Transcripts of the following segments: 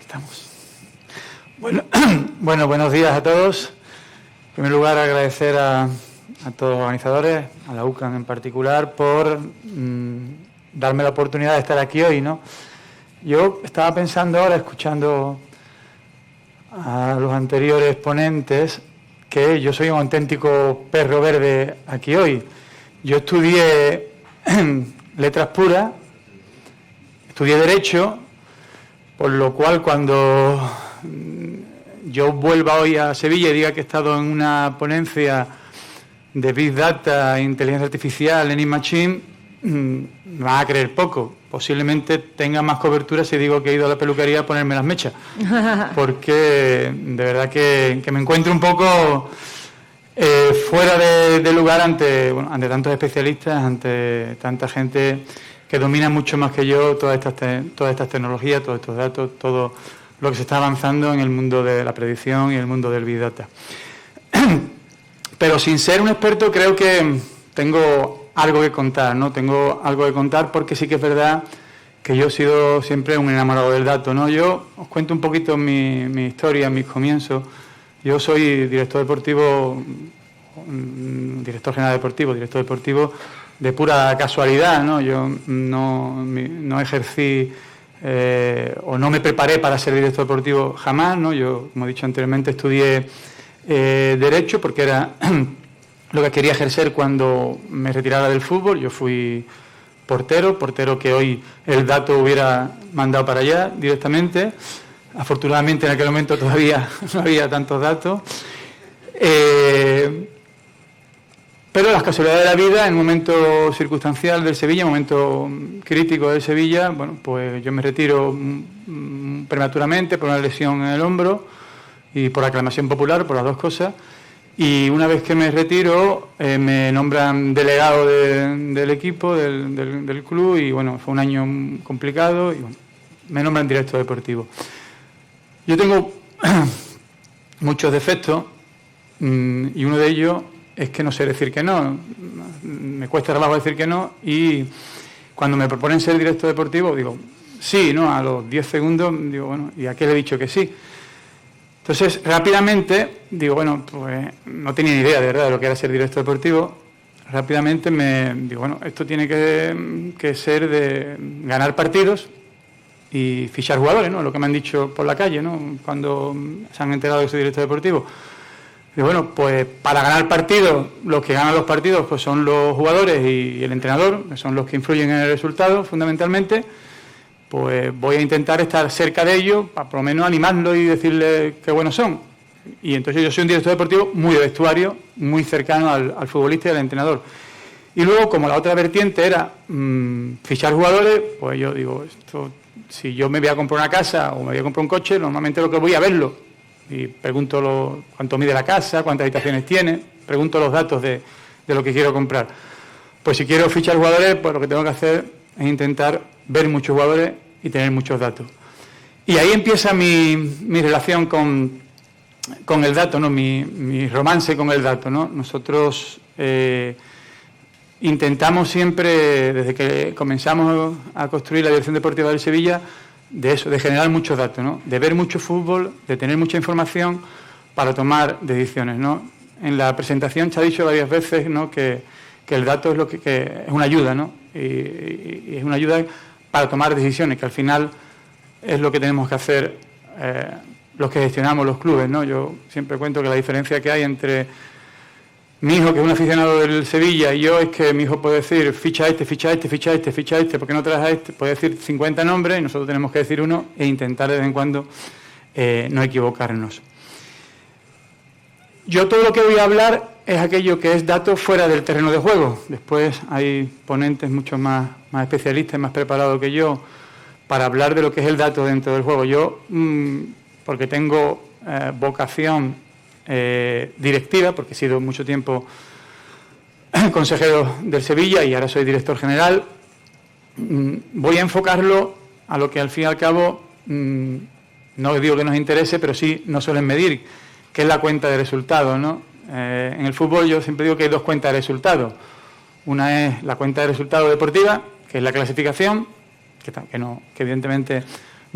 Estamos. Bueno, buenos días a todos. En primer lugar, agradecer a todos los organizadores, a la UCAM en particular, por darme la oportunidad de estar aquí hoy, ¿no? Yo estaba pensando ahora, escuchando a los anteriores ponentes, que yo soy un auténtico perro verde aquí hoy. Yo estudié letras puras, estudié Derecho, por lo cual cuando yo vuelva hoy a Sevilla y diga que he estado en una ponencia de Big Data, Inteligencia Artificial, Learning Machine, me van a creer poco. Posiblemente tenga más cobertura si digo que he ido a la peluquería a ponerme las mechas, porque de verdad que me encuentro un poco fuera de lugar ante tantos especialistas, ante tanta gente que domina mucho más que yo todas estas tecnologías, todos estos datos, todo lo que se está avanzando en el mundo de la predicción y el mundo del Big Data. Pero sin ser un experto creo que tengo algo que contar, ¿no? Tengo algo que contar porque sí que es verdad que yo he sido siempre un enamorado del dato, ¿no? Yo os cuento un poquito mi historia, mis comienzos. Yo soy director general deportivo, director deportivo de pura casualidad, ¿no? Yo no ejercí o no me preparé para ser director deportivo jamás, ¿no? Yo, como he dicho anteriormente, estudié Derecho porque era lo que quería ejercer cuando me retirara del fútbol. Yo fui portero que hoy el dato hubiera mandado para allá directamente. Afortunadamente en aquel momento todavía no había tantos datos. Pero las casualidades de la vida, en un momento circunstancial del Sevilla, en un momento crítico del Sevilla, bueno, pues yo me retiro prematuramente por una lesión en el hombro y por aclamación popular, por las dos cosas. Y una vez que me retiro, me nombran delegado del equipo, del club, y bueno, fue un año complicado, y bueno, me nombran director deportivo. Yo tengo muchos defectos, y uno de ellos es que no sé decir que no. Me cuesta trabajo decir que no, y cuando me proponen ser director deportivo, digo, sí, ¿no? A los 10 segundos, digo, bueno, ¿y a qué le he dicho que sí? Entonces, rápidamente, digo, bueno, pues no tenía ni idea de verdad de lo que era ser director deportivo. Rápidamente digo, bueno, esto tiene que ser de ganar partidos y fichar jugadores, ¿no? Lo que me han dicho por la calle, ¿no? Cuando se han enterado de que soy director deportivo. Digo, bueno, pues para ganar partidos, los que ganan los partidos pues son los jugadores y el entrenador, que son los que influyen en el resultado fundamentalmente. Pues voy a intentar estar cerca de ellos, para por lo menos animarlos y decirles qué buenos son. Y entonces yo soy un director deportivo muy de vestuario, muy cercano al futbolista y al entrenador. Y luego, como la otra vertiente era fichar jugadores, pues yo digo, si yo me voy a comprar una casa o me voy a comprar un coche, normalmente lo que voy a verlo. Y pregunto cuánto mide la casa, cuántas habitaciones tiene, pregunto los datos de lo que quiero comprar. Pues si quiero fichar jugadores, pues lo que tengo que hacer es intentar ver muchos jugadores y tener muchos datos. Y ahí empieza mi relación con el dato, ¿no? Mi romance con el dato, ¿no? Nosotros intentamos siempre, desde que comenzamos a construir la Dirección Deportiva del Sevilla, de generar muchos datos, ¿no? De ver mucho fútbol, de tener mucha información para tomar decisiones, ¿no? En la presentación se ha dicho varias veces, ¿no? que el dato es lo que es una ayuda, ¿no? Y es una ayuda para tomar decisiones, que al final es lo que tenemos que hacer los que gestionamos los clubes, ¿no? Yo siempre cuento que la diferencia que hay entre mi hijo, que es un aficionado del Sevilla, y yo, es que mi hijo puede decir ficha este, ficha este, ficha este, ficha este, ¿por qué no traes a este? Puede decir 50 nombres y nosotros tenemos que decir uno e intentar de vez en cuando no equivocarnos. Yo todo lo que voy a hablar es aquello que es dato fuera del terreno de juego. Después hay ponentes mucho más especialistas, más preparados que yo, para hablar de lo que es el dato dentro del juego. Yo, porque tengo vocación directiva, porque he sido mucho tiempo consejero del Sevilla y ahora soy director general, voy a enfocarlo a lo que al fin y al cabo, no digo que nos interese, pero sí nos suelen medir, que es la cuenta de resultados, ¿no? En el fútbol yo siempre digo que hay dos cuentas de resultados. Una es la cuenta de resultados deportiva, que es la clasificación, que evidentemente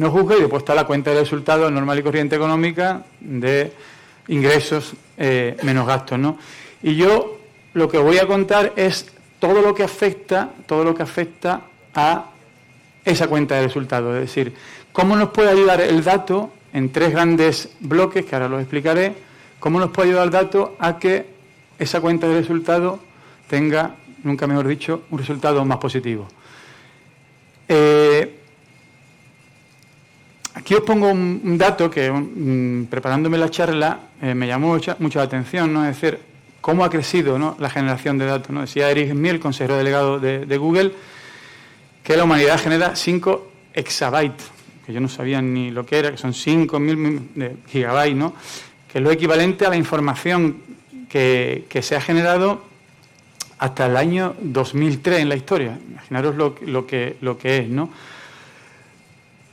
no juzgue, y después está la cuenta de resultados normal y corriente económica de ingresos menos gastos, ¿no? Y yo lo que voy a contar es todo lo que afecta a esa cuenta de resultados, es decir, cómo nos puede ayudar el dato en 3 grandes bloques, que ahora los explicaré, cómo nos puede ayudar el dato a que esa cuenta de resultados tenga, nunca mejor dicho, un resultado más positivo. Aquí os pongo un dato que, preparándome la charla, me llamó mucho la atención, ¿no? Es decir, cómo ha crecido, ¿no?, la generación de datos, ¿no? Decía Eric Schmidt, consejero delegado de Google, que la humanidad genera 5 exabytes, que yo no sabía ni lo que era, que son 5.000 gigabytes, ¿no?, que es lo equivalente a la información que se ha generado hasta el año 2003 en la historia. Imaginaros lo que es, ¿no?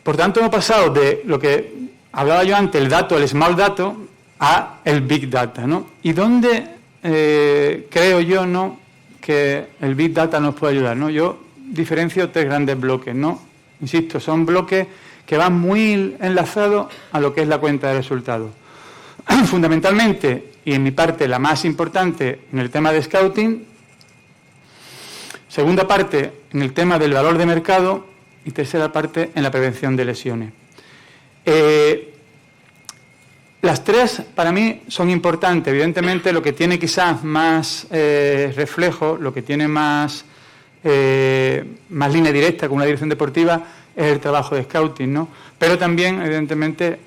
Por tanto, hemos pasado de lo que hablaba yo antes, el dato, el small data, a el big data, ¿no? ¿Y dónde creo yo, no, que el big data nos puede ayudar, ¿no? Yo diferencio 3 grandes bloques, ¿no? Insisto, son bloques que van muy enlazados a lo que es la cuenta de resultados. Fundamentalmente, y en mi parte la más importante, en el tema de scouting. Segunda parte, en el tema del valor de mercado. Y tercera parte, en la prevención de lesiones. Las 3 para mí son importantes. Evidentemente, lo que tiene quizás más reflejo, lo que tiene más línea directa con una dirección deportiva es el trabajo de scouting, ¿no? Pero también, evidentemente,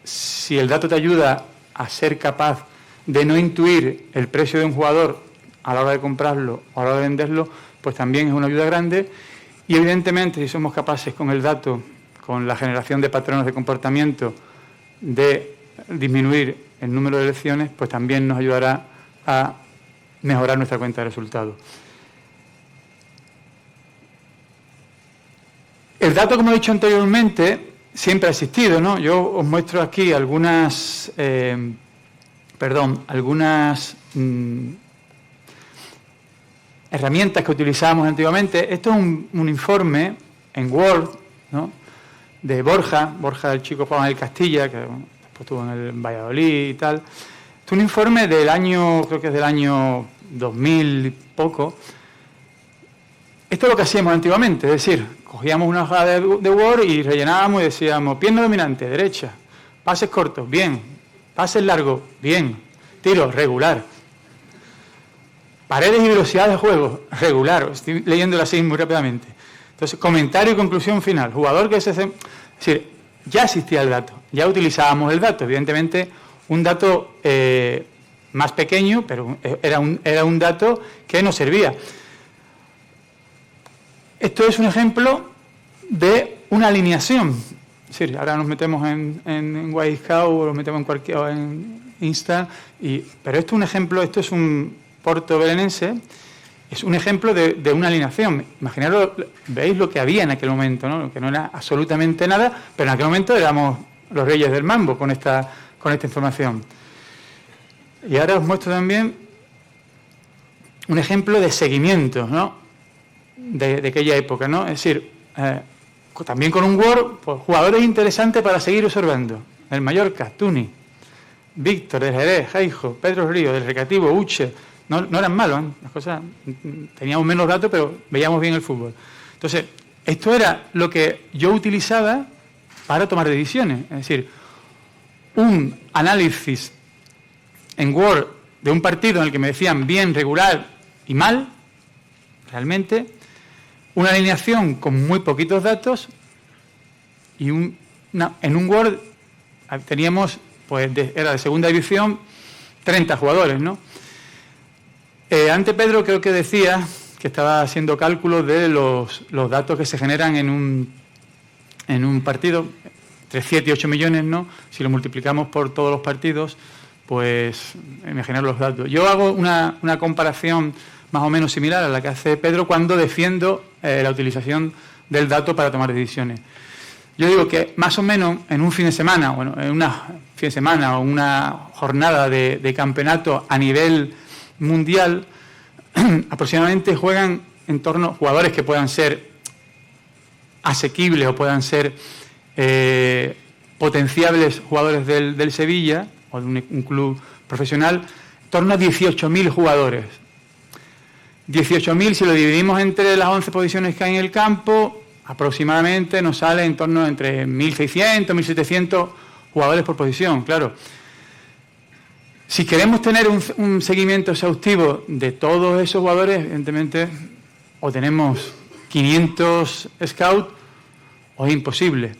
si el dato te ayuda a ser capaz de no intuir el precio de un jugador a la hora de comprarlo o a la hora de venderlo, pues también es una ayuda grande. Y evidentemente, si somos capaces con el dato, con la generación de patrones de comportamiento, de disminuir el número de lesiones, pues también nos ayudará a mejorar nuestra cuenta de resultados. El dato, como he dicho anteriormente, siempre ha existido, ¿no? Yo os muestro aquí algunas herramientas que utilizábamos antiguamente. Esto es un informe en Word, ¿no?, de Borja, el chico Juan del Castilla, que después estuvo en el Valladolid y tal. Es un informe del año, creo que es del año 2000 y poco. Esto es lo que hacíamos antiguamente, es decir, cogíamos una hoja de Word y rellenábamos y decíamos, pierna dominante, derecha, pases cortos, bien, pases largos, bien, tiro, regular. Paredes y velocidad de juego, regular. Estoy leyéndolo así muy rápidamente. Entonces, comentario y conclusión final. Jugador que es decir, ya existía el dato, ya utilizábamos el dato. Evidentemente, un dato más pequeño, pero era un dato que nos servía. Esto es un ejemplo de una alineación. Es decir, ahora nos metemos en Wisecout o nos metemos en Insta, pero esto es un ejemplo, esto es un Porto Belenense, es un ejemplo de una alineación. Imaginaros, veis lo que había en aquel momento, ¿no?, que no era absolutamente nada, pero en aquel momento éramos los reyes del mambo con esta información. Y ahora os muestro también un ejemplo de seguimiento, ¿no?, de aquella época, ¿no? Es decir, también con un Word, pues, jugadores interesantes para seguir observando. El Mallorca, Tuni, Víctor del Jerez, Jaijo, Pedro Río, del Recreativo, Uche. No eran malos, ¿eh? Las cosas, teníamos menos datos, pero veíamos bien el fútbol. Entonces, esto era lo que yo utilizaba para tomar decisiones. Es decir, un análisis en Word de un partido en el que me decían bien, regular y mal, realmente, una alineación con muy poquitos datos y en un Word teníamos, pues era de segunda división, 30 jugadores, ¿no? Antes Pedro creo que decía que estaba haciendo cálculos de los datos que se generan en un partido, entre 7 y 8 millones, ¿no? Si lo multiplicamos por todos los partidos, pues imaginar los datos. Yo hago una comparación más o menos similar a la que hace Pedro cuando defiendo la utilización del dato para tomar decisiones. Yo digo que más o menos en un fin de semana, o una jornada de campeonato a nivel mundial, aproximadamente juegan en torno a jugadores que puedan ser asequibles o puedan ser potenciables jugadores del Sevilla, o de un club profesional, en torno a 18.000 jugadores. 18.000, si lo dividimos entre las 11 posiciones que hay en el campo, aproximadamente nos sale en torno entre 1.600, 1.700 jugadores por posición, claro. Si queremos tener un seguimiento exhaustivo de todos esos jugadores, evidentemente, o tenemos 500 scouts, o es imposible.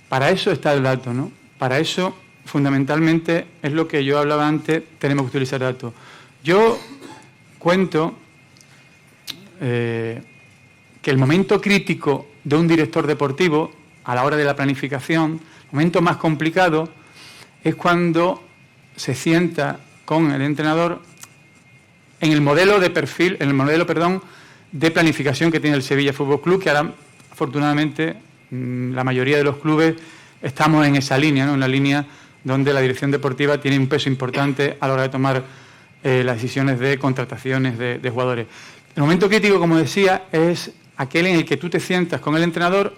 Para eso está el dato, ¿no? Para eso, fundamentalmente, es lo que yo hablaba antes, tenemos que utilizar datos. Yo cuento que el momento crítico de un director deportivo, a la hora de la planificación, el momento más complicado, es cuando se sienta con el entrenador en el modelo de perfil, en el modelo, de planificación que tiene el Sevilla Fútbol Club, que ahora, afortunadamente, la mayoría de los clubes estamos en esa línea, ¿no? En la línea donde la dirección deportiva tiene un peso importante a la hora de tomar las decisiones de contrataciones de jugadores. El momento crítico, como decía, es aquel en el que tú te sientas con el entrenador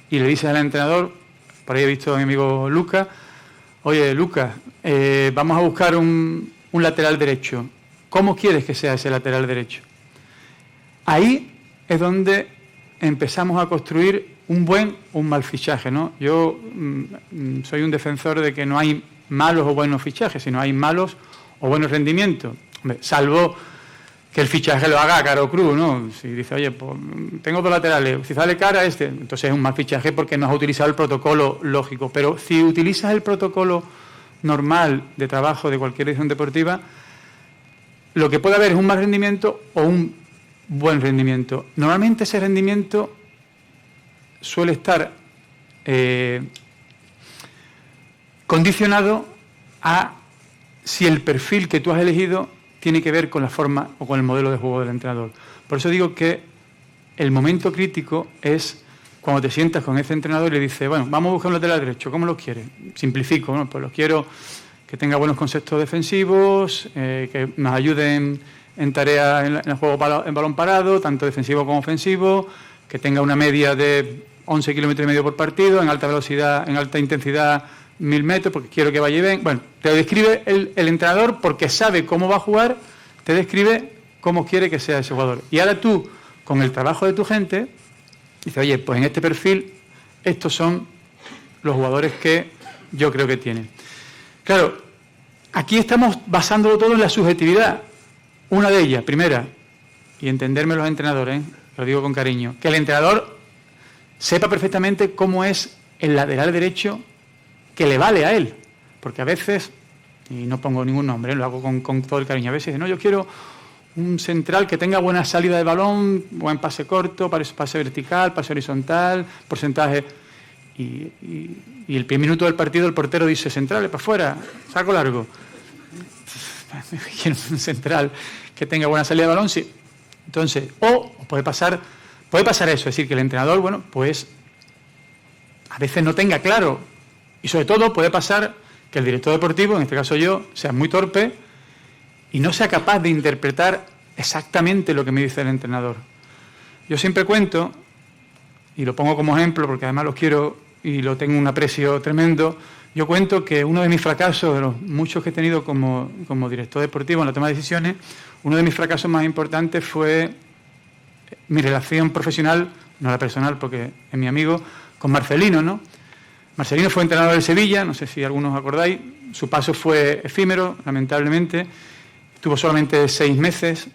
y le dices al entrenador, por ahí he visto a mi amigo Lucas, oye, Lucas, vamos a buscar un lateral derecho. ¿Cómo quieres que sea ese lateral derecho? Ahí es donde empezamos a construir un buen o un mal fichaje, ¿no? Yo soy un defensor de que no hay malos o buenos fichajes, sino hay malos o buenos rendimientos. Hombre, salvo que el fichaje lo haga caro o cruz, ¿no? Si dice, oye, pues tengo dos laterales, si sale cara entonces es un mal fichaje porque no has utilizado el protocolo lógico. Pero si utilizas el protocolo normal de trabajo de cualquier edición deportiva, lo que puede haber es un mal rendimiento o un buen rendimiento. Normalmente ese rendimiento suele estar condicionado a si el perfil que tú has elegido tiene que ver con la forma o con el modelo de juego del entrenador. Por eso digo que el momento crítico es cuando te sientas con ese entrenador y le dices, bueno, vamos a buscar un lateral derecho, ¿cómo lo quieres? Simplifico, ¿no? Pues lo quiero que tenga buenos conceptos defensivos, que nos ayuden en tareas en el juego en balón parado, tanto defensivo como ofensivo, que tenga una media de 11 kilómetros y medio por partido, en alta velocidad, en alta intensidad, 1.000 metros, porque quiero que vaya y ven. Bueno, te lo describe el entrenador porque sabe cómo va a jugar, te describe cómo quiere que sea ese jugador. Y ahora tú, con el trabajo de tu gente, dices, oye, pues en este perfil, estos son los jugadores que yo creo que tienen. Claro, aquí estamos basándolo todo en la subjetividad. Una de ellas, primera, y entenderme los entrenadores, lo digo con cariño, que el entrenador sepa perfectamente cómo es el lateral derecho que le vale a él. Porque a veces, y no pongo ningún nombre, lo hago con todo el cariño, a veces dice, no, yo quiero un central que tenga buena salida de balón, buen pase corto, pase vertical, pase horizontal, porcentaje. Y el primer minuto del partido el portero dice, centrales para afuera, saco largo. Quiero un central que tenga buena salida de balón, sí. Entonces, o puede pasar eso, es decir, que el entrenador, bueno, pues a veces no tenga claro, y sobre todo puede pasar que el director deportivo, en este caso yo, sea muy torpe y no sea capaz de interpretar exactamente lo que me dice el entrenador. Yo siempre cuento, y lo pongo como ejemplo porque además lo quiero y lo tengo un aprecio tremendo, yo cuento que uno de mis fracasos, de los muchos que he tenido como director deportivo en la toma de decisiones, uno de mis fracasos más importantes fue mi relación profesional, no la personal porque es mi amigo, con Marcelino, ¿no? Marcelino fue entrenador del Sevilla, no sé si algunos os acordáis, su paso fue efímero, lamentablemente, estuvo solamente 6 meses,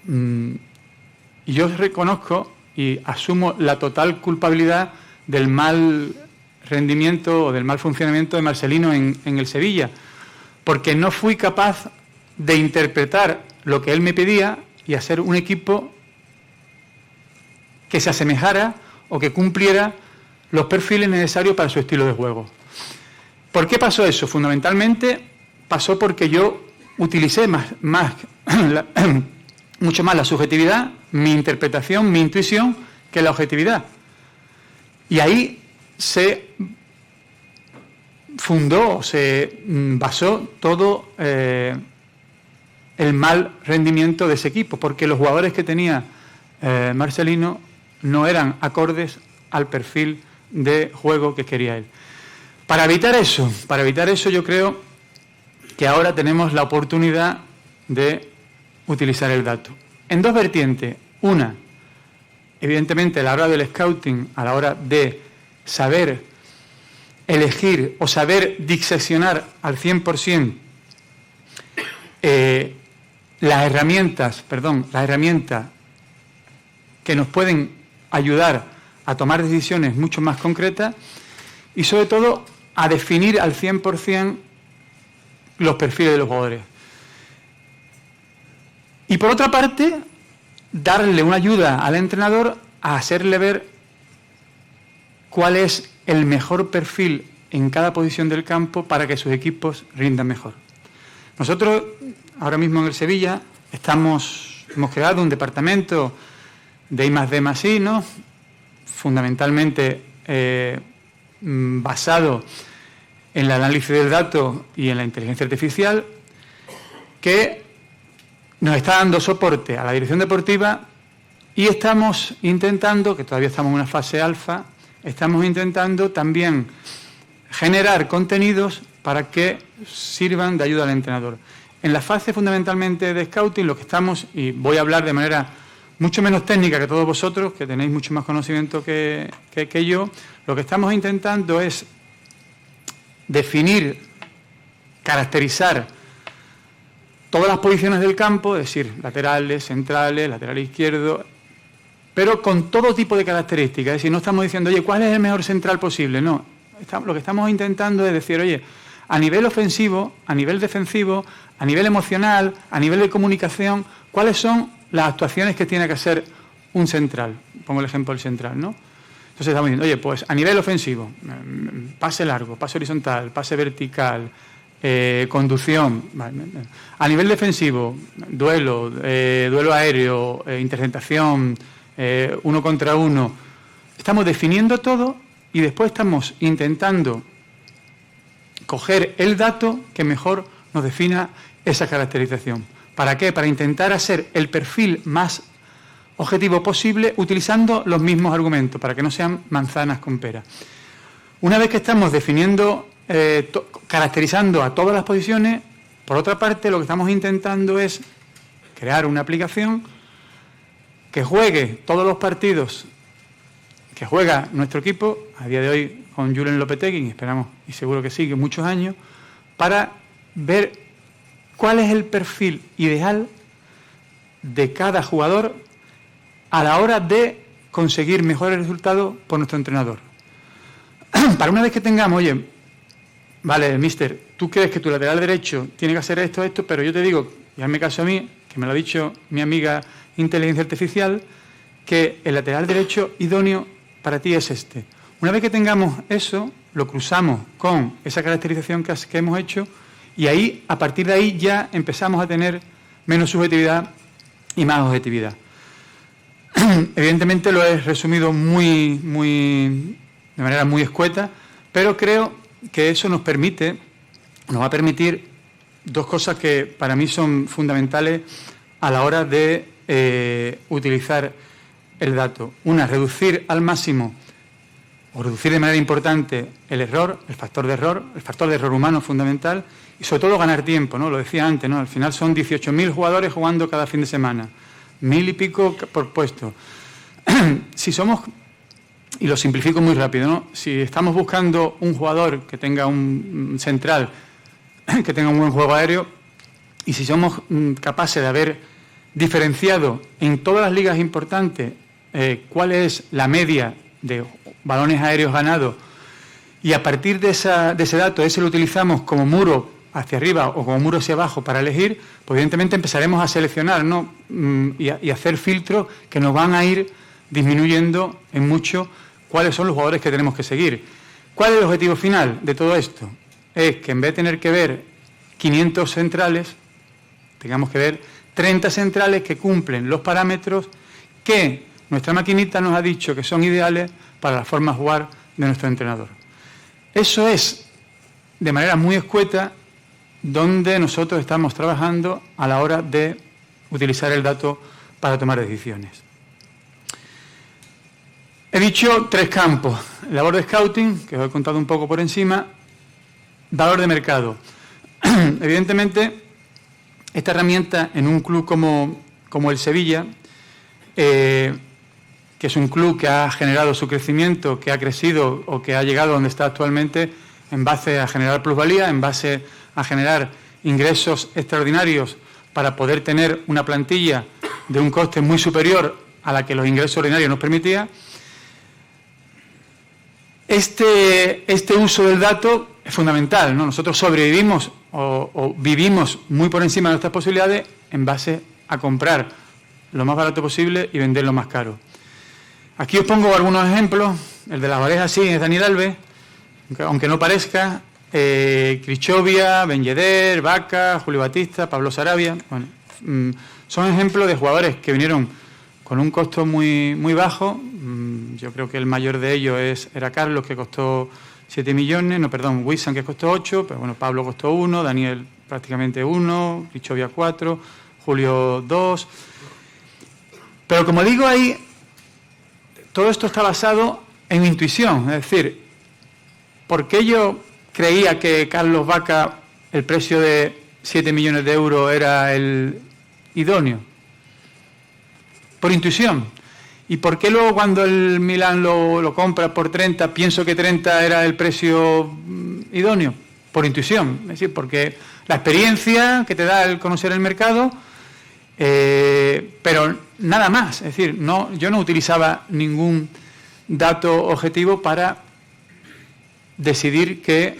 y yo reconozco y asumo la total culpabilidad del mal rendimiento o del mal funcionamiento de Marcelino en el Sevilla, porque no fui capaz de interpretar lo que él me pedía y hacer un equipo que se asemejara o que cumpliera los perfiles necesarios para su estilo de juego. ¿Por qué pasó eso? Fundamentalmente pasó porque yo utilicé mucho más la subjetividad, mi interpretación, mi intuición, que la objetividad. Y ahí se fundó, se basó todo el mal rendimiento de ese equipo, porque los jugadores que tenía Marcelino no eran acordes al perfil de juego que quería él. Para evitar eso yo creo que ahora tenemos la oportunidad de utilizar el dato. En dos vertientes. Una, evidentemente a la hora del scouting, a la hora de saber elegir o saber diseccionar al 100% las herramientas que nos pueden ayudar a tomar decisiones mucho más concretas y sobre todo a definir al 100% los perfiles de los jugadores. Y por otra parte, darle una ayuda al entrenador a hacerle ver cuál es el mejor perfil en cada posición del campo para que sus equipos rindan mejor. Nosotros, ahora mismo en el Sevilla, hemos creado un departamento de I+D+I, ¿no? Fundamentalmente basado en el análisis del dato y en la inteligencia artificial, que nos está dando soporte a la dirección deportiva y estamos intentando, que todavía estamos en una fase alfa, estamos intentando también generar contenidos para que sirvan de ayuda al entrenador. En la fase fundamentalmente de scouting, lo que estamos, y voy a hablar de manera mucho menos técnica que todos vosotros, que tenéis mucho más conocimiento que yo, lo que estamos intentando es definir, caracterizar todas las posiciones del campo, es decir, laterales, centrales, lateral izquierdo, pero con todo tipo de características. Es decir, no estamos diciendo, oye, ¿cuál es el mejor central posible? No, lo que estamos intentando es decir, oye, a nivel ofensivo, a nivel defensivo, a nivel emocional, a nivel de comunicación, ¿cuáles son las actuaciones que tiene que hacer un central? Pongo el ejemplo del central, ¿no? Entonces estamos diciendo, oye, pues a nivel ofensivo, pase largo, pase horizontal, pase vertical, conducción. A nivel defensivo, duelo, duelo aéreo, interceptación, 1 contra 1. Estamos definiendo todo y después estamos intentando coger el dato que mejor nos defina esa caracterización. ¿Para qué? Para intentar hacer el perfil más objetivo posible utilizando los mismos argumentos, para que no sean manzanas con peras. Una vez que estamos definiendo, caracterizando a todas las posiciones, por otra parte lo que estamos intentando es crear una aplicación que juegue todos los partidos que juega nuestro equipo, a día de hoy con Julen Lopetegui, esperamos y seguro que sigue muchos años, para ver cuál es el perfil ideal de cada jugador a la hora de conseguir mejores resultados por nuestro entrenador. Para una vez que tengamos, oye, vale, mister, tú crees que tu lateral derecho tiene que hacer esto, pero yo te digo, y hazme caso a mí, que me lo ha dicho mi amiga inteligencia artificial, que el lateral derecho idóneo para ti es este. Una vez que tengamos eso, lo cruzamos con esa caracterización que hemos hecho y ahí, a partir de ahí, ya empezamos a tener menos subjetividad y más objetividad. Evidentemente lo he resumido de manera muy escueta, pero creo que eso nos va a permitir dos cosas que para mí son fundamentales a la hora de utilizar el dato. Una, reducir al máximo o reducir de manera importante el error, el factor de error humano fundamental, y sobre todo ganar tiempo, ¿no? Lo decía antes, ¿no? Al final son 18.000 jugadores jugando cada fin de semana, 1.000 y pico por puesto. Si somos, y lo simplifico muy rápido, ¿no? Si estamos buscando un jugador que tenga un central, que tenga un buen juego aéreo, y si somos capaces de haber diferenciado en todas las ligas importantes cuál es la media de balones aéreos ganados, y a partir de ese dato, ese lo utilizamos como muro hacia arriba o como muro hacia abajo para elegir, pues evidentemente empezaremos a seleccionar, ¿no? y hacer filtros que nos van a ir disminuyendo en mucho cuáles son los jugadores que tenemos que seguir. ¿Cuál es el objetivo final de todo esto? Es que en vez de tener que ver 500 centrales, tengamos que ver 30 centrales que cumplen los parámetros que nuestra maquinita nos ha dicho que son ideales para la forma de jugar de nuestro entrenador. Eso es, de manera muy escueta, donde nosotros estamos trabajando a la hora de utilizar el dato para tomar decisiones. He dicho 3 campos: labor de scouting, que os he contado un poco por encima, valor de mercado. Evidentemente, esta herramienta en un club como el Sevilla, que es un club que ha generado su crecimiento, que ha crecido o que ha llegado donde está actualmente en base a generar plusvalía, en base a generar ingresos extraordinarios para poder tener una plantilla de un coste muy superior a la que los ingresos ordinarios nos permitía. Este uso del dato es fundamental, ¿no? Nosotros sobrevivimos o vivimos muy por encima de nuestras posibilidades en base a comprar lo más barato posible y vender lo más caro. Aquí os pongo algunos ejemplos. El de las orejas sí es Daniel Alves, aunque no parezca. Crichovia, Ben Yedder, Vaca, Julio Batista, Pablo Sarabia. Bueno, son ejemplos de jugadores que vinieron con un costo muy, muy bajo. Yo creo que el mayor de ellos era Carlos, que costó 7 millones, Wissam, que costó 8, pero bueno, Pablo costó 1, Daniel prácticamente 1, Crichovia 4, Julio 2. Pero como digo ahí, todo esto está basado en intuición, es decir, ¿por qué yo creía que Carlos Vaca, el precio de 7 millones de euros era el idóneo? Por intuición. ¿Y por qué luego cuando el Milan lo compra por 30, pienso que 30 era el precio idóneo? Por intuición. Es decir, porque la experiencia que te da el conocer el mercado, pero nada más. Es decir, yo no utilizaba ningún dato objetivo para decidir que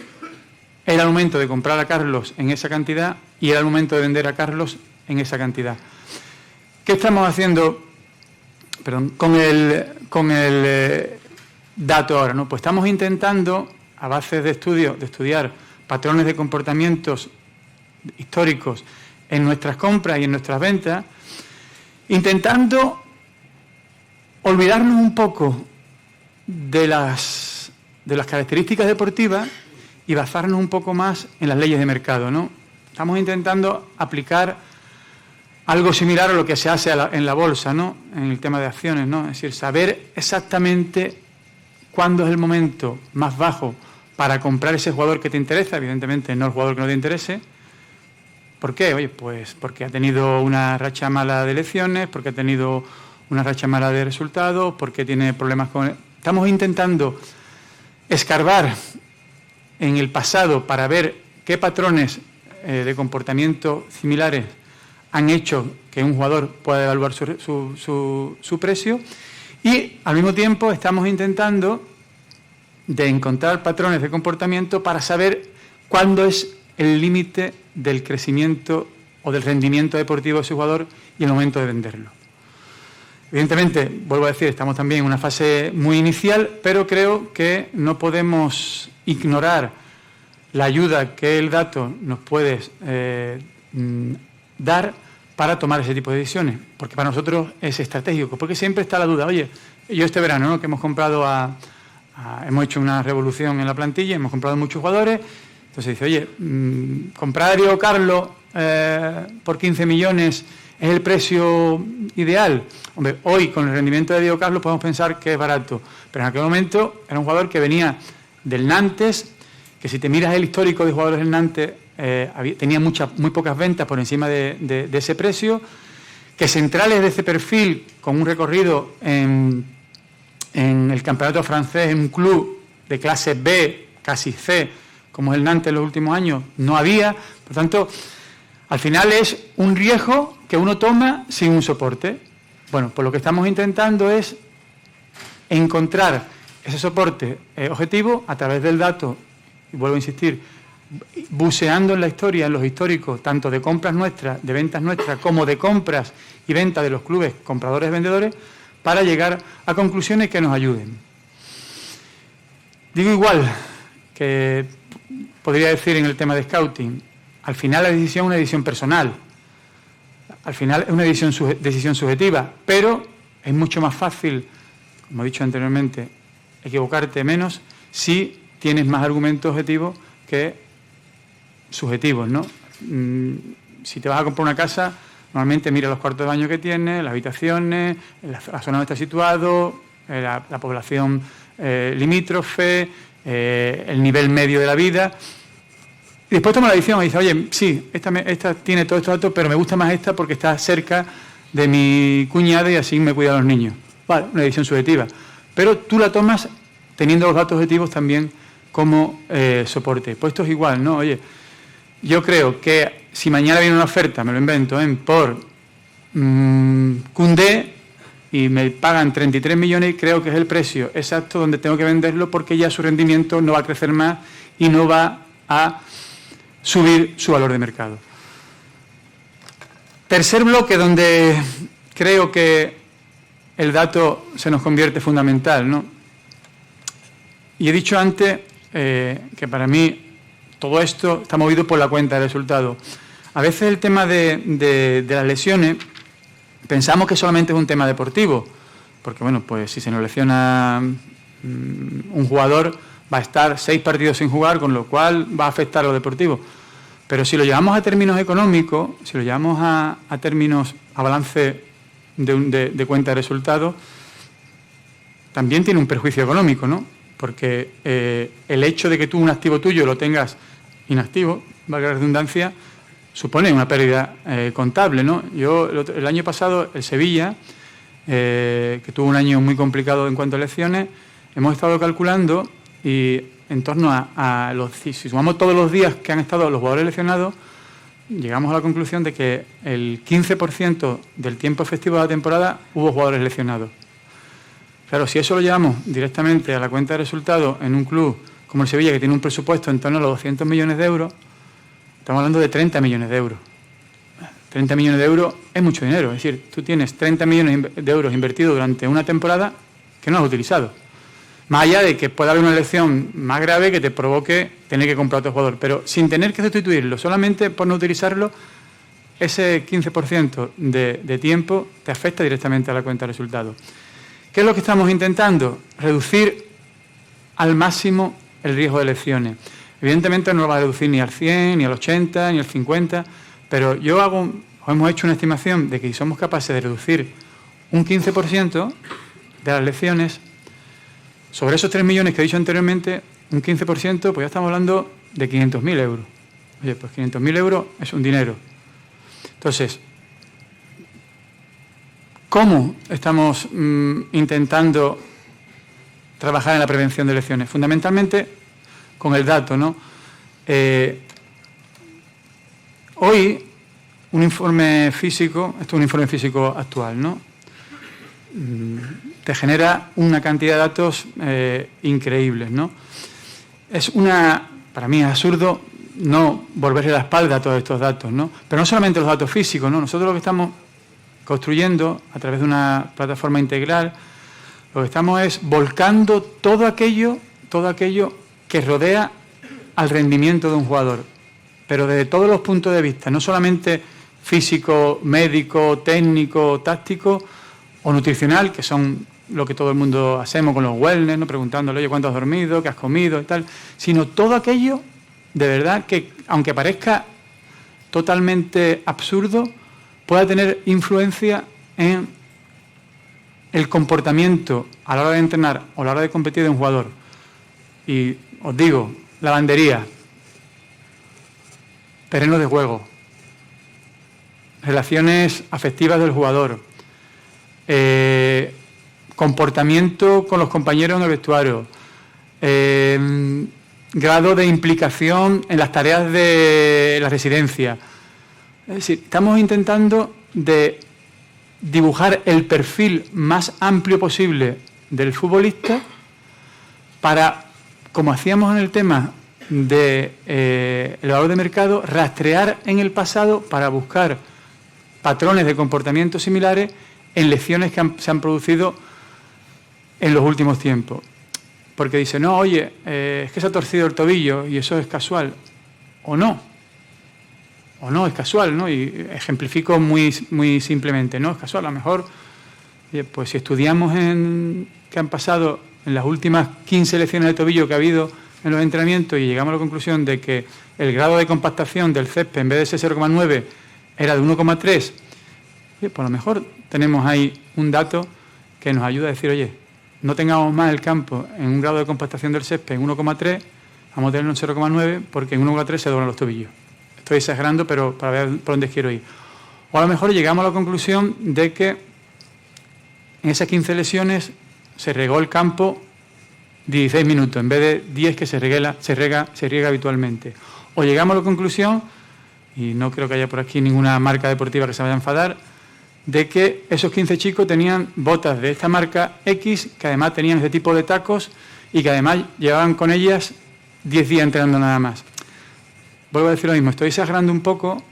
era el momento de comprar a Carlos en esa cantidad y era el momento de vender a Carlos en esa cantidad. ¿Qué estamos haciendo con el dato ahora, ¿no? Pues estamos intentando, a base de estudiar patrones de comportamientos históricos en nuestras compras y en nuestras ventas, intentando olvidarnos un poco de las características deportivas y basarnos un poco más en las leyes de mercado, ¿no? Estamos intentando aplicar algo similar a lo que se hace en la bolsa, ¿no? En el tema de acciones, ¿no? Es decir, saber exactamente cuándo es el momento más bajo para comprar ese jugador que te interesa, evidentemente no el jugador que no te interese. ¿Por qué? Oye, pues porque ha tenido una racha mala de elecciones, porque ha tenido una racha mala de resultados, porque tiene problemas con... Estamos intentando escarbar en el pasado para ver qué patrones de comportamiento similares han hecho que un jugador pueda evaluar su precio, y al mismo tiempo estamos intentando de encontrar patrones de comportamiento para saber cuándo es el límite del crecimiento o del rendimiento deportivo de ese jugador y el momento de venderlo. Evidentemente, vuelvo a decir, estamos también en una fase muy inicial, pero creo que no podemos ignorar la ayuda que el dato nos puede dar para tomar ese tipo de decisiones, porque para nosotros es estratégico, porque siempre está la duda. Oye, yo este verano, ¿no?, que hemos comprado hemos hecho una revolución en la plantilla, hemos comprado muchos jugadores, entonces dice, oye, comprar a Diego Carlos por 15 millones es el precio ideal. Hombre, hoy con el rendimiento de Diego Carlos podemos pensar que es barato, pero en aquel momento era un jugador que venía del Nantes, que si te miras el histórico de jugadores del Nantes, tenía muy pocas ventas por encima de ese precio, que centrales de ese perfil con un recorrido en el campeonato francés, en un club de clase B, casi C, como es el Nantes en los últimos años, no había. Por tanto, al final es un riesgo que uno toma sin un soporte. Bueno, pues lo que estamos intentando es encontrar ese soporte objetivo a través del dato, y vuelvo a insistir, buceando en la historia, en los históricos, tanto de compras nuestras, de ventas nuestras, como de compras y ventas de los clubes compradores-vendedores, para llegar a conclusiones que nos ayuden. Digo igual que podría decir en el tema de scouting, al final la decisión es una decisión personal, al final es una decisión subjetiva, pero es mucho más fácil, como he dicho anteriormente, equivocarte menos si tienes más argumentos objetivos que subjetivos, ¿no? Si te vas a comprar una casa, normalmente mira los cuartos de baño que tiene, las habitaciones, la zona donde está situado, la población limítrofe, el nivel medio de la vida. Y después toma la decisión y dice, oye, sí, esta tiene todos estos datos, pero me gusta más esta porque está cerca de mi cuñada y así me cuida a los niños. Vale, una decisión subjetiva. Pero tú la tomas teniendo los datos objetivos también como soporte. Pues esto es igual, ¿no? Oye, yo creo que si mañana viene una oferta, me lo invento, por Koundé y me pagan 33 millones, creo que es el precio exacto donde tengo que venderlo porque ya su rendimiento no va a crecer más y no va a subir su valor de mercado. Tercer bloque donde creo que el dato se nos convierte fundamental, ¿no? Y he dicho antes que para mí todo esto está movido por la cuenta de resultados. A veces el tema de las lesiones pensamos que solamente es un tema deportivo, porque bueno, pues si se nos lesiona un jugador va a estar 6 partidos sin jugar, con lo cual va a afectar a lo deportivo. Pero si lo llevamos a términos económicos, si lo llevamos a términos, a balance de cuenta de resultados, también tiene un perjuicio económico, ¿no? Porque el hecho de que tú un activo tuyo lo tengas inactivo, valga la redundancia, supone una pérdida contable, ¿no? Yo el año pasado, el Sevilla, que tuvo un año muy complicado en cuanto a elecciones, hemos estado calculando y en torno a los... Si sumamos todos los días que han estado los jugadores lesionados, llegamos a la conclusión de que el 15% del tiempo efectivo de la temporada hubo jugadores lesionados. Claro, si eso lo llevamos directamente a la cuenta de resultados en un club como el Sevilla, que tiene un presupuesto en torno a los 200 millones de euros, estamos hablando de 30 millones de euros. 30 millones de euros es mucho dinero. Es decir, tú tienes 30 millones de euros invertidos durante una temporada que no has utilizado. Más allá de que pueda haber una lesión más grave que te provoque tener que comprar otro jugador. Pero sin tener que sustituirlo, solamente por no utilizarlo, ese 15% de tiempo te afecta directamente a la cuenta de resultados. ¿Qué es lo que estamos intentando? Reducir al máximo el riesgo de lesiones. Evidentemente no lo va a reducir ni al 100, ni al 80, ni al 50, pero hemos hecho una estimación de que si somos capaces de reducir un 15% de las lesiones, sobre esos 3 millones que he dicho anteriormente, un 15%, pues ya estamos hablando de 500.000 euros. Oye, pues 500.000 euros es un dinero. Entonces, ¿cómo estamos intentando trabajar en la prevención de lesiones? Fundamentalmente con el dato, ¿no? Hoy, un informe físico, esto es un informe físico actual, ¿no? Te genera una cantidad de datos increíbles, ¿no? Para mí es absurdo no volverle la espalda a todos estos datos, ¿no? Pero no solamente los datos físicos, ¿no? Nosotros lo que estamos construyendo a través de una plataforma integral, lo que estamos es volcando todo aquello que rodea al rendimiento de un jugador, pero desde todos los puntos de vista, no solamente físico, médico, técnico, táctico o nutricional, que son lo que todo el mundo hacemos con los wellness, ¿no? Preguntándole, oye, ¿cuánto has dormido? ¿Qué has comido? Y tal, sino todo aquello, de verdad, que aunque parezca totalmente absurdo, pueda tener influencia en el comportamiento a la hora de entrenar o a la hora de competir de un jugador. Y os digo, lavandería, terreno de juego, relaciones afectivas del jugador, comportamiento con los compañeros en el vestuario, grado de implicación en las tareas de la residencia. Es decir, estamos intentando de dibujar el perfil más amplio posible del futbolista para, como hacíamos en el tema del valor de mercado, rastrear en el pasado para buscar patrones de comportamiento similares en lesiones que se han producido en los últimos tiempos. Porque dice, no, oye, es que se ha torcido el tobillo y eso es casual. O no, es casual, ¿no? Y ejemplifico muy simplemente, ¿no? Es casual, a lo mejor, pues si estudiamos qué han pasado en las últimas 15 lesiones de tobillo que ha habido en los entrenamientos y llegamos a la conclusión de que el grado de compactación del césped en vez de ser 0,9 era de 1,3, pues a lo mejor tenemos ahí un dato que nos ayuda a decir, oye, no tengamos más el campo en un grado de compactación del césped en 1,3, vamos a tenerlo en 0,9 porque en 1,3 se doblan los tobillos. Estoy exagerando, pero para ver por dónde quiero ir. O a lo mejor llegamos a la conclusión de que en esas 15 lesiones se regó el campo 16 minutos en vez de 10 que se riega habitualmente. O llegamos a la conclusión, y no creo que haya por aquí ninguna marca deportiva que se vaya a enfadar, de que esos 15 chicos tenían botas de esta marca X, que además tenían este tipo de tacos y que además llevaban con ellas 10 días entrenando nada más. Vuelvo a decir lo mismo, estoy exagerando un poco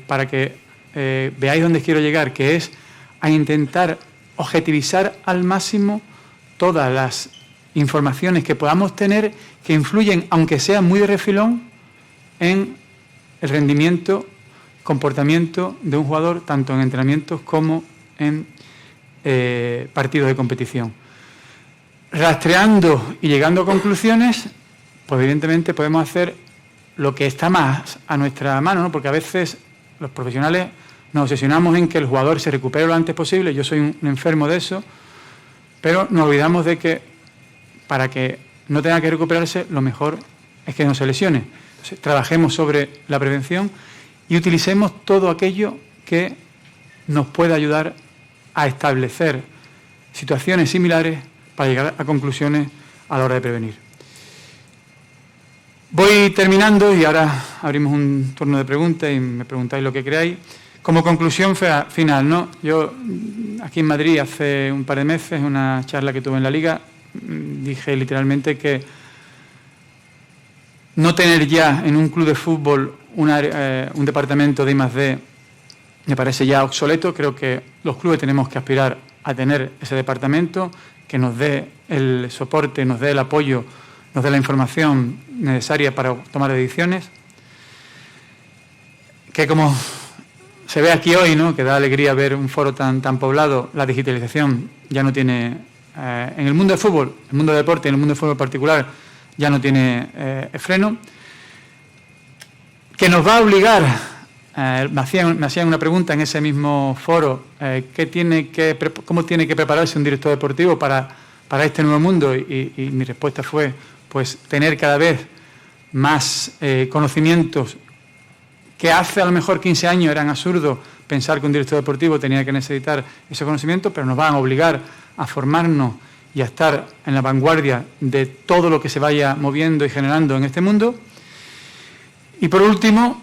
para que veáis dónde quiero llegar, que es a intentar objetivizar al máximo todas las informaciones que podamos tener que influyen, aunque sea muy de refilón, en el rendimiento, comportamiento de un jugador, tanto en entrenamientos como en partidos de competición. Rastreando y llegando a conclusiones, pues evidentemente podemos hacer lo que está más a nuestra mano, ¿no? Porque a veces los profesionales nos obsesionamos en que el jugador se recupere lo antes posible. Yo soy un enfermo de eso, pero nos olvidamos de que para que no tenga que recuperarse, lo mejor es que no se lesione. Entonces, trabajemos sobre la prevención y utilicemos todo aquello que nos pueda ayudar a establecer situaciones similares para llegar a conclusiones a la hora de prevenir. Voy terminando y ahora abrimos un turno de preguntas y me preguntáis lo que creáis. Como conclusión final, ¿no? Yo aquí en Madrid hace un par de meses, en una charla que tuve en la Liga, dije literalmente que no tener ya en un club de fútbol un departamento de I+D me parece ya obsoleto. Creo que los clubes tenemos que aspirar a tener ese departamento que nos dé el soporte, nos dé el apoyo, nos dé la información necesaria para tomar decisiones. Que como se ve aquí hoy, ¿no?, que da alegría ver un foro tan poblado, la digitalización ya no tiene, en el mundo del fútbol, el mundo del deporte y en el mundo del fútbol en particular, ya no tiene freno. Que nos va a obligar, me hacían una pregunta en ese mismo foro, ¿cómo tiene que prepararse un director deportivo para este nuevo mundo? Y mi respuesta fue, pues, tener cada vez más conocimientos que hace a lo mejor 15 años eran absurdos pensar que un director deportivo tenía que necesitar ese conocimiento, pero nos van a obligar a formarnos y a estar en la vanguardia de todo lo que se vaya moviendo y generando en este mundo. Y por último,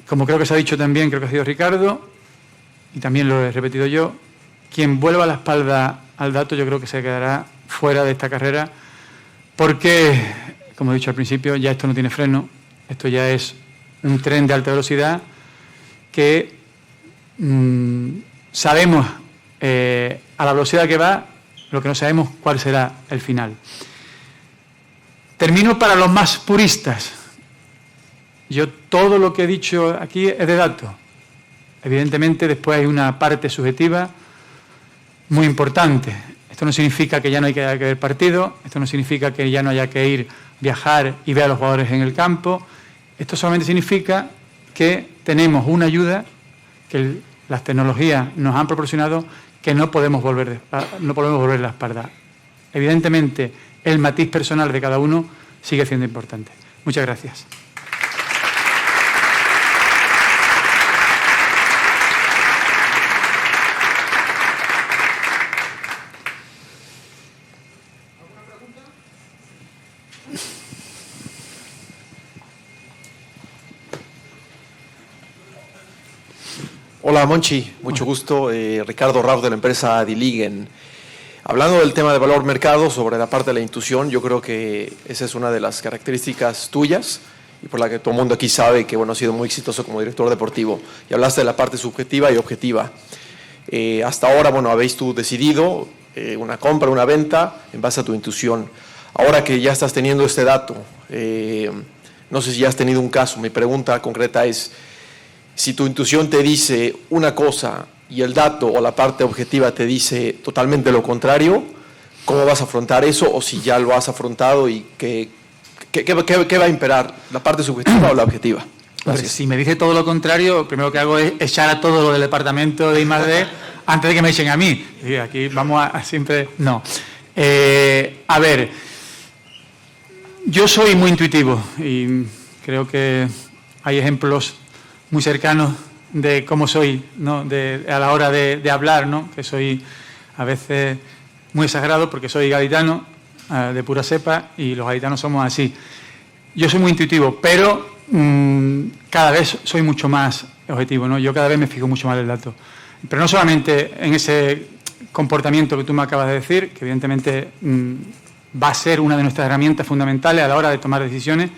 como creo que se ha dicho también, creo que ha sido Ricardo, y también lo he repetido yo, quien vuelva la espalda al dato yo creo que se quedará fuera de esta carrera, porque, como he dicho al principio, ya esto no tiene freno, esto ya es un tren de alta velocidad que sabemos a la velocidad que va, lo que no sabemos cuál será el final. Termino para los más puristas. Yo todo lo que he dicho aquí es de datos. Evidentemente después hay una parte subjetiva muy importante. Esto no significa que ya no hay que ver partido, esto no significa que ya no haya que ir, viajar y ver a los jugadores en el campo. Esto solamente significa que tenemos una ayuda que las tecnologías nos han proporcionado que no podemos volver la espalda. Evidentemente, el matiz personal de cada uno sigue siendo importante. Muchas gracias. Hola Monchi, mucho gusto. Ricardo Rauch de la empresa Diligen. Hablando del tema de valor mercado, sobre la parte de la intuición, yo creo que esa es una de las características tuyas y por la que todo el mundo aquí sabe que has sido muy exitoso como director deportivo. Y hablaste de la parte subjetiva y objetiva. Hasta ahora, habéis tú decidido una compra, una venta en base a tu intuición. Ahora que ya estás teniendo este dato, no sé si ya has tenido un caso. Mi pregunta concreta es, si tu intuición te dice una cosa y el dato o la parte objetiva te dice totalmente lo contrario, ¿cómo vas a afrontar eso? O si ya lo has afrontado y ¿qué va a imperar? ¿La parte subjetiva o la objetiva? Pues si me dice todo lo contrario, lo primero que hago es echar a todo lo del departamento de I+D antes de que me echen a mí. Y aquí vamos a siempre... No. A ver, yo soy muy intuitivo y creo que hay ejemplos muy cercanos de cómo soy, ¿no? A la hora de hablar, ¿no? Que soy a veces muy exagerado porque soy gaditano, de pura cepa, y los gaditanos somos así. Yo soy muy intuitivo, pero cada vez soy mucho más objetivo, ¿no? Yo cada vez me fijo mucho más en el dato. Pero no solamente en ese comportamiento que tú me acabas de decir, que evidentemente va a ser una de nuestras herramientas fundamentales a la hora de tomar decisiones,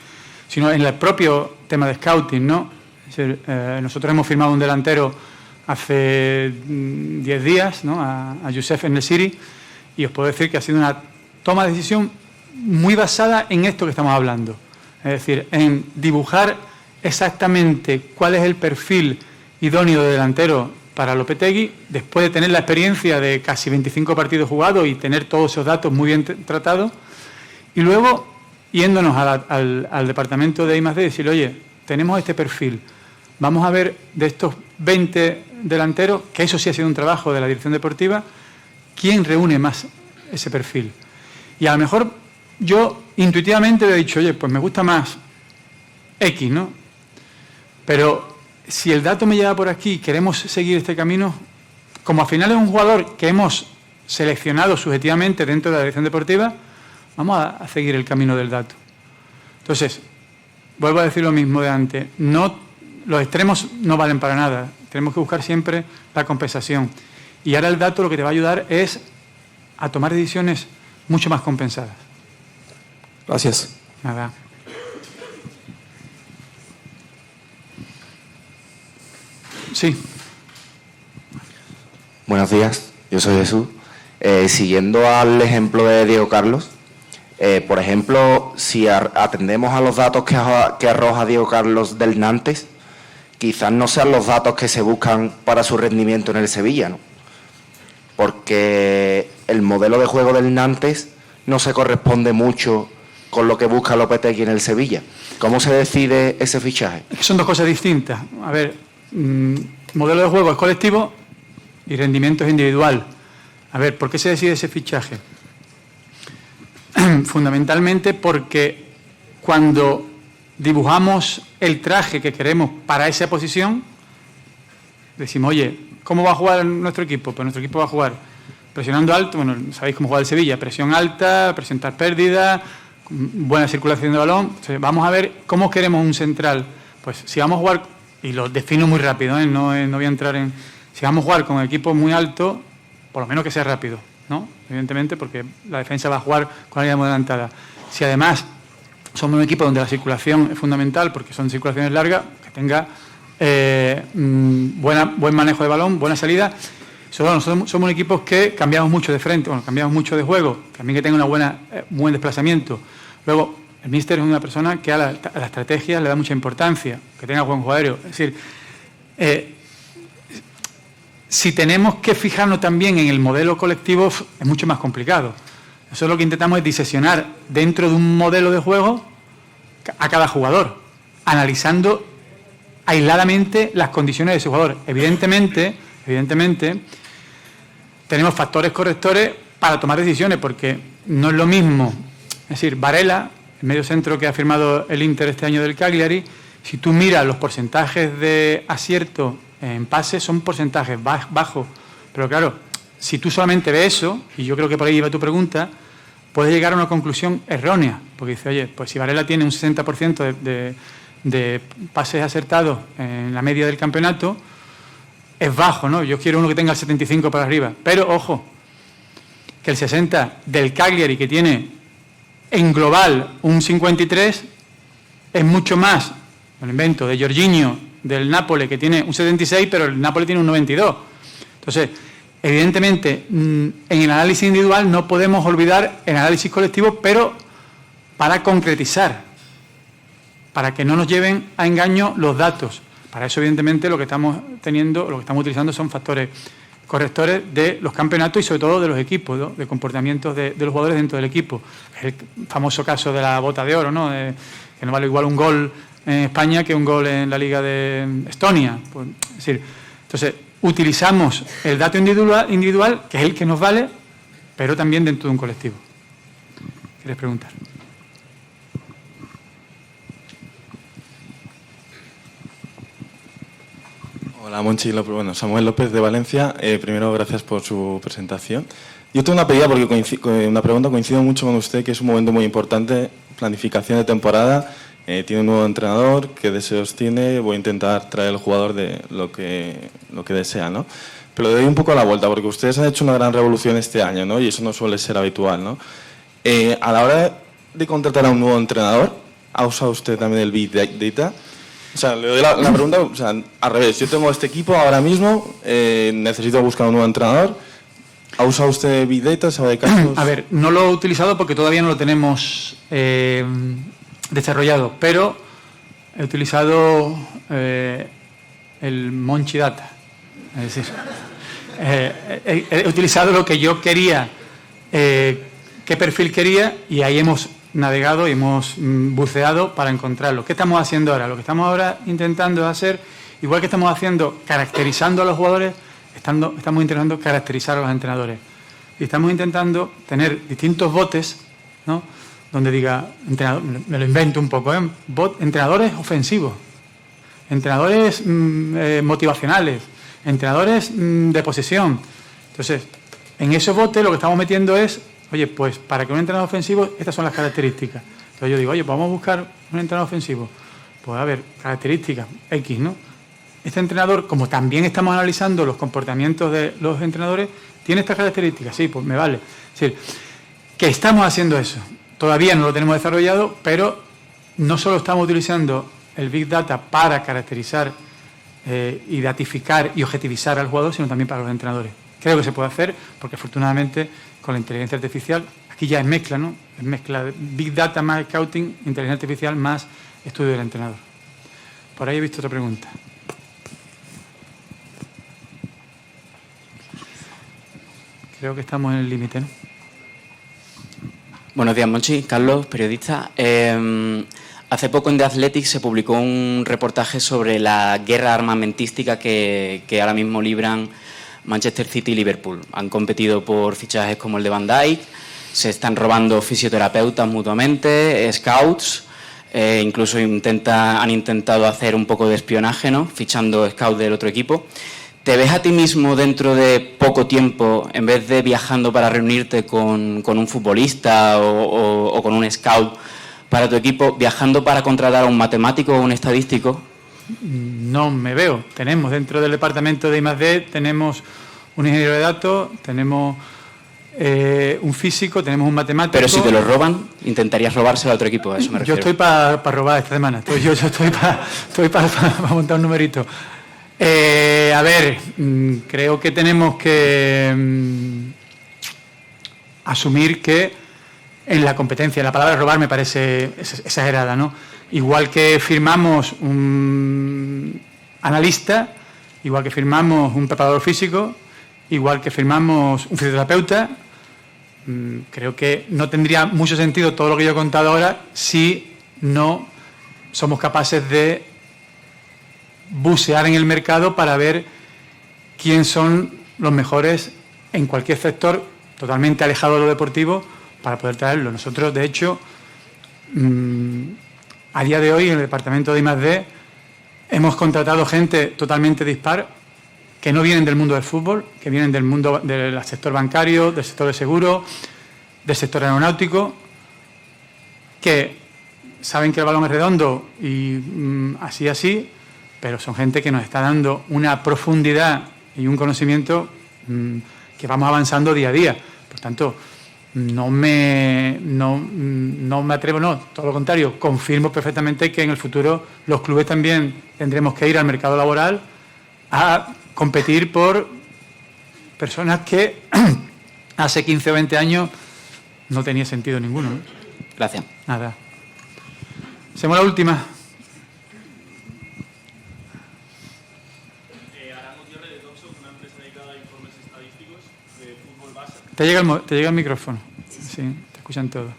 sino en el propio tema de scouting, ¿no? Es decir, nosotros hemos firmado un delantero hace 10 días, ¿no? a Youssef En-Nesyri, y os puedo decir que ha sido una toma de decisión muy basada en esto que estamos hablando. Es decir, en dibujar exactamente cuál es el perfil idóneo de delantero para Lopetegui, después de tener la experiencia de casi 25 partidos jugados y tener todos esos datos muy bien tratados, y luego yéndonos al departamento de I+D y decirle, oye, tenemos este perfil, vamos a ver de estos 20 delanteros, que eso sí ha sido un trabajo de la dirección deportiva, quién reúne más ese perfil. Y a lo mejor yo intuitivamente le he dicho, oye, pues me gusta más X, ¿no? Pero si el dato me lleva por aquí y queremos seguir este camino, como al final es un jugador que hemos seleccionado subjetivamente dentro de la dirección deportiva, vamos a seguir el camino del dato. Entonces, vuelvo a decir lo mismo de antes, los extremos no valen para nada, tenemos que buscar siempre la compensación. Y ahora el dato lo que te va a ayudar es a tomar decisiones mucho más compensadas. Gracias. Nada. Sí. Buenos días, yo soy Jesús. Siguiendo al ejemplo de Diego Carlos, por ejemplo, si atendemos a los datos que arroja Diego Carlos del Nantes, quizás no sean los datos que se buscan para su rendimiento en el Sevilla, ¿no? Porque el modelo de juego del Nantes no se corresponde mucho con lo que busca Lopetegui en el Sevilla. ¿Cómo se decide ese fichaje? Son dos cosas distintas. A ver, modelo de juego es colectivo y rendimiento es individual. A ver, ¿por qué se decide ese fichaje? Fundamentalmente porque cuando dibujamos el traje que queremos para esa posición, decimos, oye, ¿cómo va a jugar nuestro equipo? Pues nuestro equipo va a jugar presionando alto, bueno, sabéis cómo juega el Sevilla, presión alta, presentar pérdidas, buena circulación de balón. Entonces, vamos a ver cómo queremos un central. Pues si vamos a jugar, y lo defino muy rápido, no voy a entrar en... Si vamos a jugar con equipo muy alto, por lo menos que sea rápido, ¿no? Evidentemente, porque la defensa va a jugar con la línea muy adelantada. Si además somos un equipo donde la circulación es fundamental, porque son circulaciones largas, que tenga buen manejo de balón, buena salida. Nosotros somos un equipo que cambiamos mucho de frente, bueno, cambiamos mucho de juego, también que tenga buen desplazamiento. Luego, el míster es una persona que a la estrategia le da mucha importancia, que tenga buen juego aéreo. Es decir, si tenemos que fijarnos también en el modelo colectivo, es mucho más complicado. Nosotros lo que intentamos es diseccionar dentro de un modelo de juego a cada jugador, analizando aisladamente las condiciones de ese jugador. Evidentemente, tenemos factores correctores para tomar decisiones, porque no es lo mismo. Es decir, Varela, el medio centro que ha firmado el Inter este año del Cagliari, si tú miras los porcentajes de acierto en pases, son porcentajes bajos. Pero claro, si tú solamente ves eso, y yo creo que por ahí iba tu pregunta, puedes llegar a una conclusión errónea. Porque dice, oye, pues si Varela tiene un 60% de pases acertados en la media del campeonato, es bajo, ¿no? Yo quiero uno que tenga el 75 para arriba. Pero, ojo, que el 60 del Cagliari, que tiene en global un 53, es mucho más, me lo invento, de Jorginho, del Nápoles, que tiene un 76, pero el Nápoles tiene un 92. Entonces, evidentemente, en el análisis individual no podemos olvidar el análisis colectivo, pero para concretizar, para que no nos lleven a engaño los datos. Para eso, evidentemente, lo que estamos utilizando son factores correctores de los campeonatos y sobre todo de los equipos, ¿no? De comportamientos de los jugadores dentro del equipo. El famoso caso de la bota de oro, ¿no? Que no vale igual un gol en España que un gol en la Liga de Estonia. Pues, es decir, entonces, utilizamos el dato individual, que es el que nos vale, pero también dentro de un colectivo. ¿Quieres preguntar? Hola, Monchi. Bueno, Samuel López de Valencia. Primero, gracias por su presentación. Yo tengo una pedida porque una pregunta, coincido mucho con usted, que es un momento muy importante, planificación de temporada. Tiene un nuevo entrenador, ¿qué deseos tiene? Voy a intentar traer al jugador de lo que desea, ¿no? Pero le doy un poco a la vuelta, porque ustedes han hecho una gran revolución este año, ¿no? Y eso no suele ser habitual, ¿no? A la hora de contratar a un nuevo entrenador, ¿ha usado usted también el Big Data? O sea, le doy la pregunta, o sea, al revés. Yo tengo este equipo ahora mismo, necesito buscar un nuevo entrenador. ¿Ha usado usted Big Data? ¿Sabe de casos? A ver, no lo he utilizado porque todavía no lo tenemos desarrollado, pero he utilizado el Monchi Data. Es decir, he utilizado lo que yo quería, qué perfil quería, y ahí hemos navegado y hemos buceado para encontrarlo. ¿Qué estamos haciendo ahora? Lo que estamos ahora intentando hacer, igual que estamos haciendo, caracterizando a los jugadores, estamos intentando caracterizar a los entrenadores. Y estamos intentando tener distintos botes, ¿no? Donde diga, entrenador, me lo invento un poco, entrenadores ofensivos, entrenadores motivacionales, entrenadores de posesión. Entonces, en esos botes lo que estamos metiendo es, oye, pues para que un entrenador ofensivo, estas son las características. Entonces yo digo, oye, pues vamos a buscar un entrenador ofensivo. Pues a ver, características X, ¿no? Este entrenador, como también estamos analizando los comportamientos de los entrenadores, tiene estas características, sí, pues me vale. Es decir, que estamos haciendo eso. Todavía no lo tenemos desarrollado, pero no solo estamos utilizando el Big Data para caracterizar y datificar y objetivizar al jugador, sino también para los entrenadores. Creo que se puede hacer, porque afortunadamente con la inteligencia artificial, aquí ya es mezcla, ¿no? Es mezcla de Big Data más Scouting, inteligencia artificial más estudio del entrenador. Por ahí he visto otra pregunta. Creo que estamos en el límite, ¿no? Buenos días, Monchi. Carlos, periodista. Hace poco en The Athletic se publicó un reportaje sobre la guerra armamentística que ahora mismo libran Manchester City y Liverpool. Han competido por fichajes como el de Van Dijk, se están robando fisioterapeutas mutuamente, scouts, incluso han intentado hacer un poco de espionaje, ¿no? Fichando scouts del otro equipo. ¿Te ves a ti mismo dentro de poco tiempo, en vez de viajando para reunirte con un futbolista o con un scout para tu equipo, viajando para contratar a un matemático o un estadístico? No me veo. Tenemos dentro del departamento de I+D, tenemos un ingeniero de datos, tenemos un físico, tenemos un matemático. Pero si te lo roban, intentarías robárselo a otro equipo, a eso me refiero. Yo estoy para robar esta semana. Yo estoy para montar un numerito. A ver, creo que tenemos que asumir que en la competencia, la palabra robar me parece exagerada, ¿no? Igual que firmamos un analista, igual que firmamos un preparador físico, igual que firmamos un fisioterapeuta, creo que no tendría mucho sentido todo lo que yo he contado ahora si no somos capaces de bucear en el mercado para ver quién son los mejores en cualquier sector, totalmente alejado de lo deportivo, para poder traerlo. Nosotros, de hecho, a día de hoy, en el departamento de I+D, hemos contratado gente totalmente dispar, que no vienen del mundo del fútbol, que vienen del mundo del sector bancario, del sector de seguro, del sector aeronáutico, que saben que el balón es redondo y así, pero son gente que nos está dando una profundidad y un conocimiento que vamos avanzando día a día. Por tanto, no me atrevo, todo lo contrario, confirmo perfectamente que en el futuro los clubes también tendremos que ir al mercado laboral a competir por personas que hace 15 o 20 años no tenía sentido ninguno, ¿no? Gracias. Nada. Hacemos la última. Te llega el micrófono. Sí, te escuchan todos.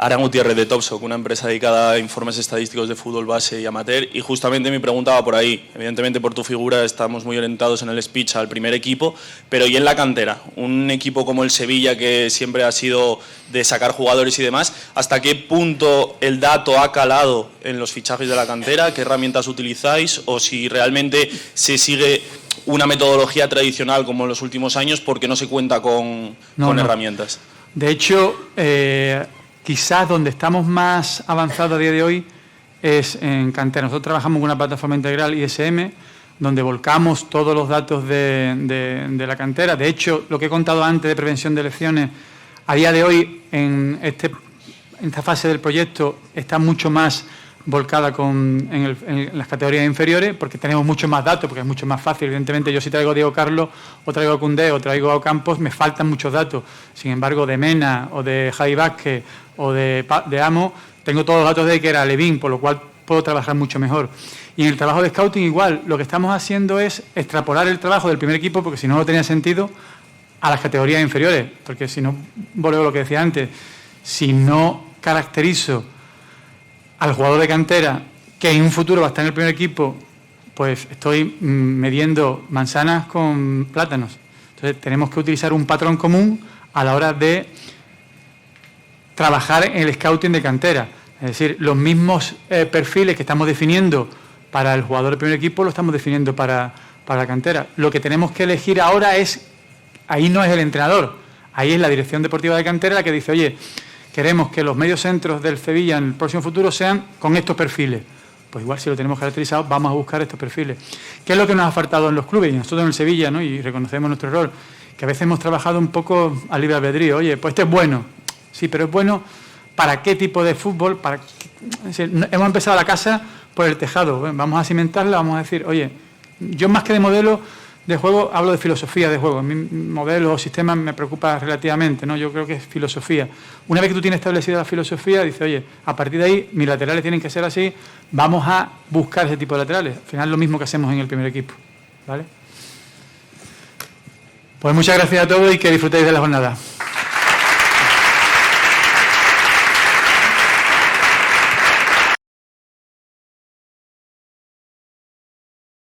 Aran Gutiérrez de Topsoc, una empresa dedicada a informes estadísticos de fútbol base y amateur, y justamente mi pregunta va por ahí. Evidentemente por tu figura estamos muy orientados en el speech al primer equipo, pero ¿y en la cantera? Un equipo como el Sevilla, que siempre ha sido de sacar jugadores y demás, ¿hasta qué punto el dato ha calado en los fichajes de la cantera? ¿Qué herramientas utilizáis? O si realmente se sigue una metodología tradicional como en los últimos años porque no se cuenta con herramientas. De hecho, quizás donde estamos más avanzados a día de hoy es en cantera. Nosotros trabajamos con una plataforma integral ISM donde volcamos todos los datos de la cantera. De hecho, lo que he contado antes de prevención de lesiones, a día de hoy en esta fase del proyecto está mucho más volcada en las categorías inferiores, porque tenemos mucho más datos, porque es mucho más fácil. Evidentemente, yo si traigo a Diego Carlos, o traigo a Koundé, o traigo a Ocampos, me faltan muchos datos. Sin embargo, de Mena, o de Javi Vázquez, o de Amo, tengo todos los datos de que era Levín, por lo cual puedo trabajar mucho mejor. Y en el trabajo de scouting igual, lo que estamos haciendo es extrapolar el trabajo del primer equipo, porque si no tenía sentido, a las categorías inferiores, porque si no, volvemos a lo que decía antes, si no caracterizo al jugador de cantera que en un futuro va a estar en el primer equipo, pues estoy midiendo manzanas con plátanos. Entonces tenemos que utilizar un patrón común a la hora de trabajar en el scouting de cantera. Es decir, los mismos perfiles que estamos definiendo para el jugador del primer equipo lo estamos definiendo para la cantera. Lo que tenemos que elegir ahora es, ahí no es el entrenador, ahí es la dirección deportiva de cantera la que dice, oye, queremos que los mediocentros del Sevilla en el próximo futuro sean con estos perfiles. Pues igual si lo tenemos caracterizado, vamos a buscar estos perfiles. ¿Qué es lo que nos ha faltado en los clubes? Y nosotros en el Sevilla, ¿no? Y reconocemos nuestro error, que a veces hemos trabajado un poco a libre albedrío. Oye, pues este es bueno. Sí, pero es bueno ¿para qué tipo de fútbol? Es decir, hemos empezado la casa por el tejado. Bueno, vamos a cimentarla, vamos a decir, oye, yo más que de modelo de juego, hablo de filosofía de juego. Mi modelo o sistema me preocupa relativamente, ¿no? Yo creo que es filosofía. Una vez que tú tienes establecida la filosofía, dices, oye, a partir de ahí, mis laterales tienen que ser así, vamos a buscar ese tipo de laterales. Al final, lo mismo que hacemos en el primer equipo, ¿vale? Pues muchas gracias a todos y que disfrutéis de la jornada.